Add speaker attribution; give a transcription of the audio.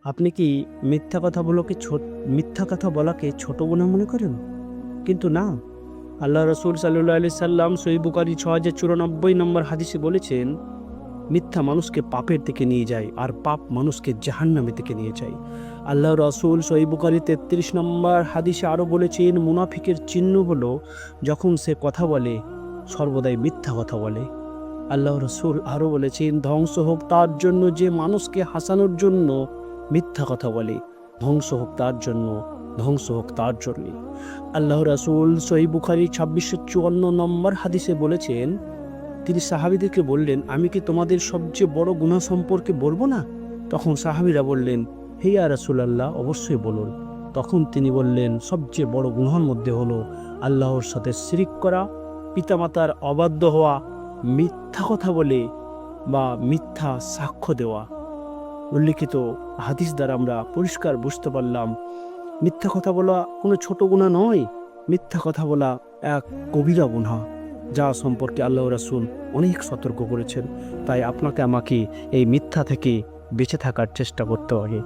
Speaker 1: আপনি কি মিথ্যা কথা বলাকে ছোট গুনাহ মনে করেন? কিন্তু না। আল্লাহ রাসূল সাল্লাল্লাহু আলাইহি সাল্লাম সহিহ বুখারী ৬০৯৪ নম্বর হাদিসে বলেছেন, মিথ্যা মানুষকে পাপের দিকে নিয়ে যায় আর পাপ মানুষকে জাহান্নামের দিকে নিয়ে যায়। আল্লাহ রাসূল সহিহ বুখারী ৩৩ নম্বর হাদিসে আরও বলেছেন, মুনাফিকের চিহ্ন হলো যখন সে কথা বলে সর্বদাই মিথ্যা কথা বলে। আল্লাহ রাসূল আরও বলেছেন, ধ্বংস হোক তার জন্য যে মানুষকে হাসানোর জন্য মিথ্যা কথা বলে, ধ্বংস হোক তার জন্য, ধ্বংস হোক তার জন্যে। আল্লাহ রাসূল সহিহ বুখারী ২৬৫৪ নম্বর হাদিসে বলেছেন, তিনি সাহাবীদেরকে বললেন, আমি কি তোমাদের সবচেয়ে বড় গুনাহ সম্পর্কে বলবো না? তখন সাহাবীরা বললেন, হে ইয়া রাসূলাল্লাহ, অবশ্যই বলুন। তখন তিনি বললেন, সবচেয়ে বড় গুনাহের মধ্যে হলো আল্লাহর সাথে শিরিক করা, পিতামাতার অবাধ্য হওয়া, মিথ্যা কথা বলে বা মিথ্যা সাক্ষ্য দেওয়া। উল্লিখিত হাদিস দ্বারা আমরা পরিষ্কার বুঝতে পারলাম, মিথ্যা কথা বলা কোনো ছোট গুনাহ নয়। মিথ্যা কথা বলা এক কবিরা গুনাহ, যা সম্পর্কে আল্লাহ রাসূল অনেক সতর্ক করেছেন। তাই আপনাকে আমাকে এই মিথ্যা থেকে বেঁচে থাকার চেষ্টা করতে হবে।